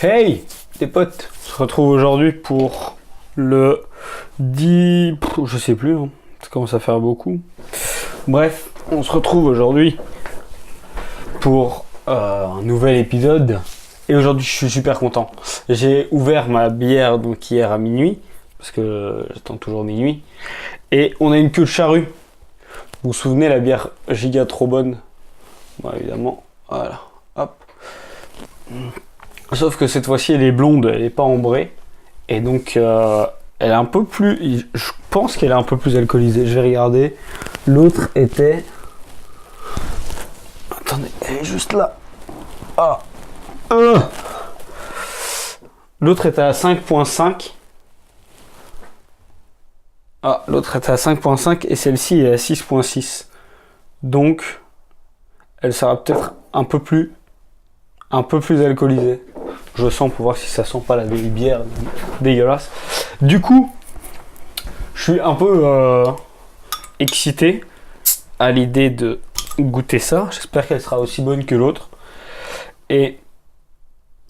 Hey les potes, on se retrouve aujourd'hui pour le 10... je sais plus, hein. Ça commence à faire beaucoup. Bref, on se retrouve aujourd'hui pour un nouvel épisode. Et aujourd'hui je suis super content. J'ai ouvert ma bière donc hier à minuit, parce que j'attends toujours minuit. Et on a une queue de charrue. Vous vous souvenez la bière giga trop bonne? Bon, évidemment, voilà, hop. Sauf que cette fois-ci elle est blonde, elle est pas ambrée. Et donc elle est un peu plus... Je pense qu'elle est un peu plus alcoolisée. Je vais regarder. L'autre était... Attendez, elle est juste là. Ah. L'autre était à 5.5. Ah, l'autre était à 5.5 et celle-ci est à 6.6. Donc, elle sera peut-être un peu plus alcoolisée. Je sens pour voir si ça sent pas la vieille bière dégueulasse. Du coup, je suis un peu excité à l'idée de goûter ça. J'espère qu'elle sera aussi bonne que l'autre. Et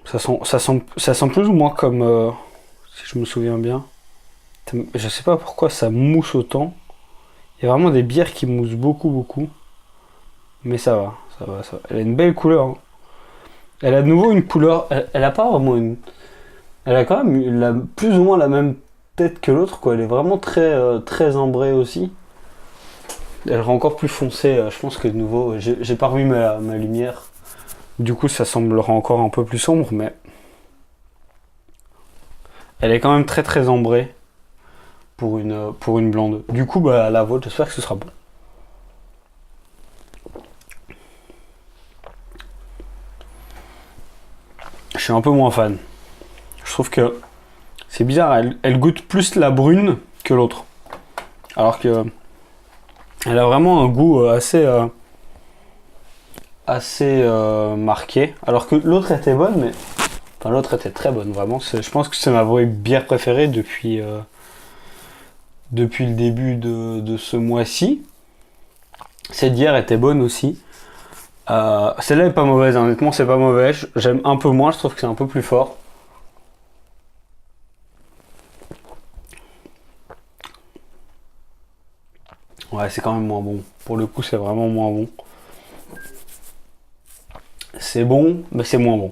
ça sent plus ou moins comme, si je me souviens bien. Je sais pas pourquoi ça mousse autant. Il y a vraiment des bières qui moussent beaucoup. Mais ça va. Elle a une belle couleur. Hein. Elle a de nouveau une couleur. Elle a pas vraiment une. Elle a quand même plus ou moins la même tête que l'autre, quoi. Elle est vraiment très ambrée aussi. Elle rend encore plus foncée, je pense que de nouveau. J'ai pas remis ma lumière. Du coup, ça semblera encore un peu plus sombre, mais. Elle est quand même très ambrée pour une blonde. Du coup, bah, la vôtre, j'espère que ce sera bon. Je suis un peu moins fan. Je trouve que c'est bizarre, elle goûte plus la brune que l'autre. Alors que elle a vraiment un goût assez marqué. Alors que l'autre était bonne, mais enfin l'autre était très bonne, vraiment. Je pense que c'est ma vraie bière préférée depuis le début de ce mois-ci. Cette bière était bonne aussi. Celle-là est pas mauvaise, honnêtement, c'est pas mauvais. J'aime un peu moins, je trouve que c'est un peu plus fort. Ouais, c'est quand même moins bon. Pour le coup, c'est vraiment moins bon. C'est bon, mais c'est moins bon.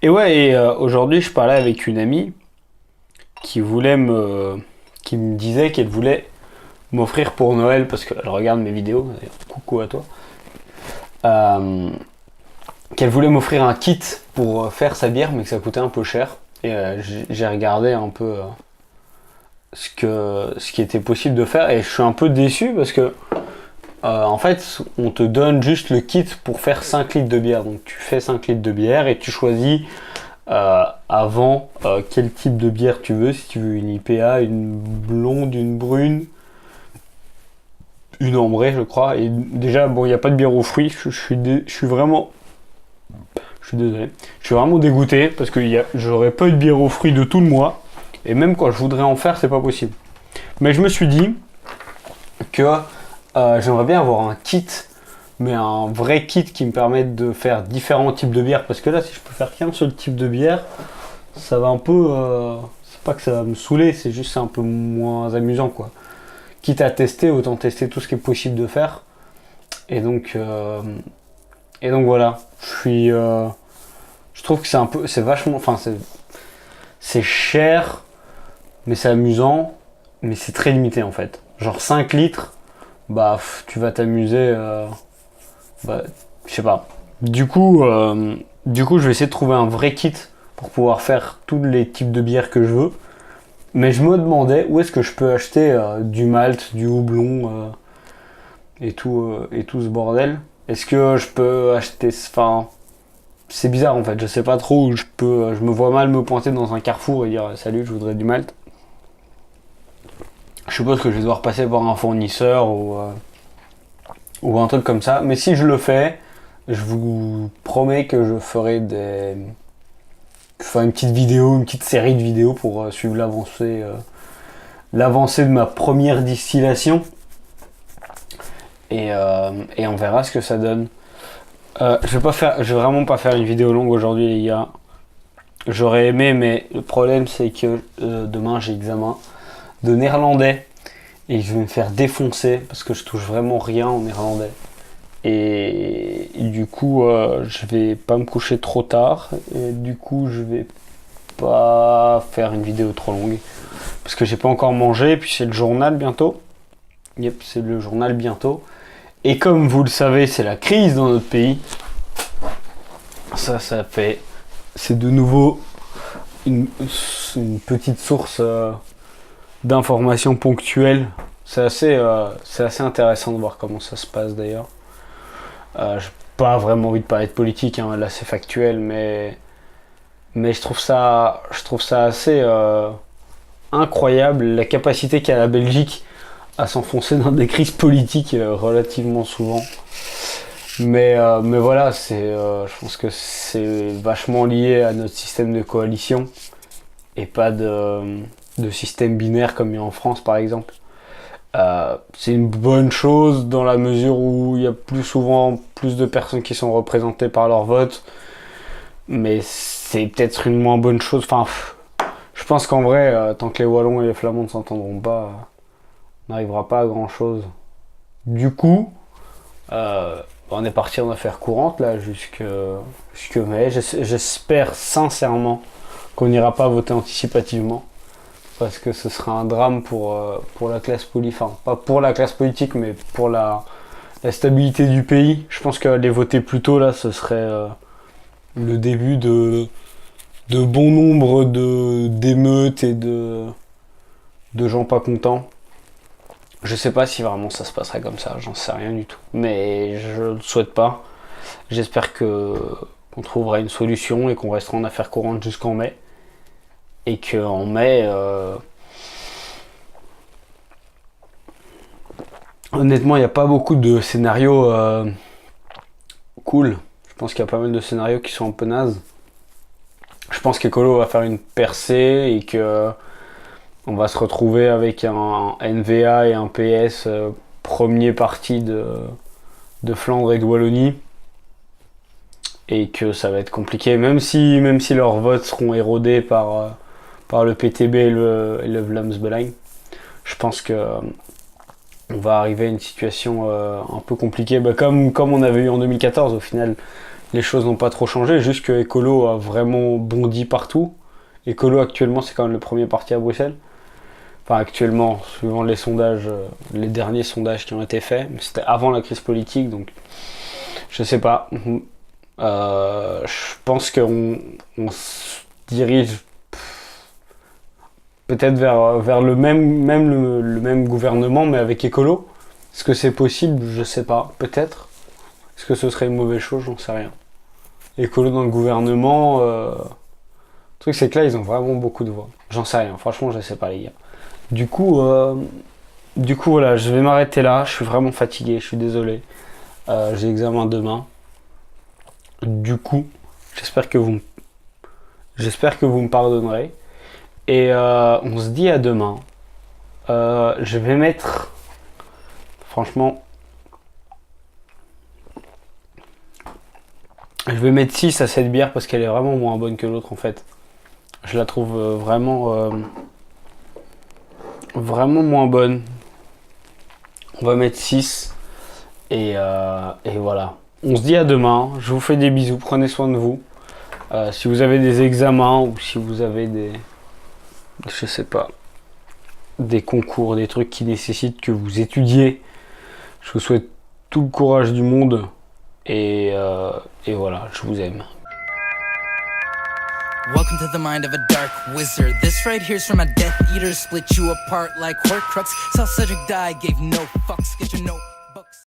Et ouais, aujourd'hui, je parlais avec une amie qui qui me disait qu'elle voulait m'offrir pour Noël, parce qu'elle regarde mes vidéos, d'ailleurs, coucou à toi, qu'elle voulait m'offrir un kit pour faire sa bière, mais que ça coûtait un peu cher. Et j'ai regardé un peu ce qui était possible de faire, et je suis un peu déçu parce que en fait on te donne juste le kit pour faire 5 litres de bière. Donc tu fais 5 litres de bière et tu choisis avant quel type de bière tu veux, si tu veux une IPA, une blonde, une brune, une ambrée je crois. Et déjà bon, il n'y a pas de bière aux fruits. Je suis vraiment, je suis désolé, je suis vraiment dégoûté parce que j'aurais pas eu de bière aux fruits de tout le mois. Et même quand je voudrais en faire, c'est pas possible. Mais je me suis dit que j'aimerais bien avoir un kit, mais un vrai kit qui me permette de faire différents types de bières. Parce que là, si je peux faire qu'un seul type de bière, ça va un peu... c'est pas que ça va me saouler, c'est juste c'est un peu moins amusant, quoi. Quitte à tester, autant tester tout ce qui est possible de faire. Et donc voilà. Je trouve que c'est vachement... Enfin, c'est cher, mais c'est amusant, mais c'est très limité en fait. Genre 5 litres, bah tu vas t'amuser, je sais pas. Du coup, je vais essayer de trouver un vrai kit pour pouvoir faire tous les types de bières que je veux. Mais je me demandais où est-ce que je peux acheter du malt, du houblon et tout ce bordel. Est-ce que je peux acheter... Enfin, c'est bizarre en fait, je sais pas trop où je me vois mal me pointer dans un carrefour et dire salut, je voudrais du malt. Je suppose que je vais devoir passer par un fournisseur ou un truc comme ça. Mais si je le fais, je vous promets que je ferai une petite vidéo, une petite série de vidéos pour suivre l'avancée de ma première distillation. Et on verra ce que ça donne. Je vais vraiment pas faire une vidéo longue aujourd'hui les gars. J'aurais aimé, mais le problème c'est que demain j'ai examen de néerlandais et je vais me faire défoncer parce que je touche vraiment rien en néerlandais. Et du coup, je vais pas me coucher trop tard. Et du coup, je vais pas faire une vidéo trop longue parce que j'ai pas encore mangé. Et puis c'est le journal bientôt. Yep, c'est le journal bientôt. Et comme vous le savez, c'est la crise dans notre pays. Ça fait. C'est de nouveau une petite source d'informations ponctuelles. C'est assez intéressant de voir comment ça se passe d'ailleurs. J'ai pas vraiment envie de parler de politique, hein, là c'est factuel, mais je trouve ça assez incroyable la capacité qu'a la Belgique à s'enfoncer dans des crises politiques relativement souvent. Mais voilà, je pense que c'est vachement lié à notre système de coalition et pas de système binaire comme il y a en France par exemple. C'est une bonne chose dans la mesure où il y a plus souvent plus de personnes qui sont représentées par leur vote, mais c'est peut-être une moins bonne chose. Enfin, je pense qu'en vrai, tant que les Wallons et les Flamands ne s'entendront pas, on n'arrivera pas à grand chose. Du coup, on est parti en affaires courantes là jusque mai. J'espère sincèrement qu'on n'ira pas voter anticipativement. Parce que ce sera un drame pour la classe politique, enfin pas pour la classe politique, mais pour la stabilité du pays. Je pense qu'aller voter plus tôt là, ce serait le début de bon nombre d'émeutes et de gens pas contents. Je sais pas si vraiment ça se passera comme ça, j'en sais rien du tout. Mais je le souhaite pas. J'espère qu'on trouvera une solution et qu'on restera en affaires courantes jusqu'en mai. Et qu'en mai, honnêtement, il n'y a pas beaucoup de scénarios cool. Je pense qu'il y a pas mal de scénarios qui sont un peu nazes. Je pense qu'Ecolo va faire une percée et que on va se retrouver avec un NVA et un PS premier parti de Flandre et de Wallonie. Et que ça va être compliqué, même si leurs votes seront érodés par le PTB et le Vlaams-Belang. Je pense que on va arriver à une situation un peu compliquée, comme on avait eu en 2014. Au final, les choses n'ont pas trop changé, juste que Ecolo a vraiment bondi partout. Ecolo actuellement c'est quand même le premier parti à Bruxelles. Enfin actuellement, suivant les sondages, les derniers sondages qui ont été faits, mais c'était avant la crise politique, donc je sais pas. Je pense qu'on se dirige peut-être vers le même gouvernement, mais avec Ecolo. Est-ce que c'est possible? Je sais pas. Peut-être. Est-ce que ce serait une mauvaise chose? J'en sais rien. Ecolo dans le gouvernement, le truc c'est que là ils ont vraiment beaucoup de voix. J'en sais rien. Franchement, je sais pas les gars. Du coup voilà, je vais m'arrêter là. Je suis vraiment fatigué. Je suis désolé. J'ai examen demain. Du coup, j'espère que vous me pardonnerez. Et on se dit à demain. Je vais mettre... Franchement... Je vais mettre 6 à cette bière parce qu'elle est vraiment moins bonne que l'autre en fait. Je la trouve vraiment moins bonne. On va mettre 6. Et voilà. On se dit à demain. Je vous fais des bisous. Prenez soin de vous. Si vous avez des examens ou si vous avez je sais pas, des concours, des trucs qui nécessitent que vous étudiez, je vous souhaite tout le courage du monde et voilà, je vous aime. Welcome to the mind of a dark wizard. This right here's from a Death Eater, split you apart like Horcrux. Saw Cedric die, gave no fucks, get your note.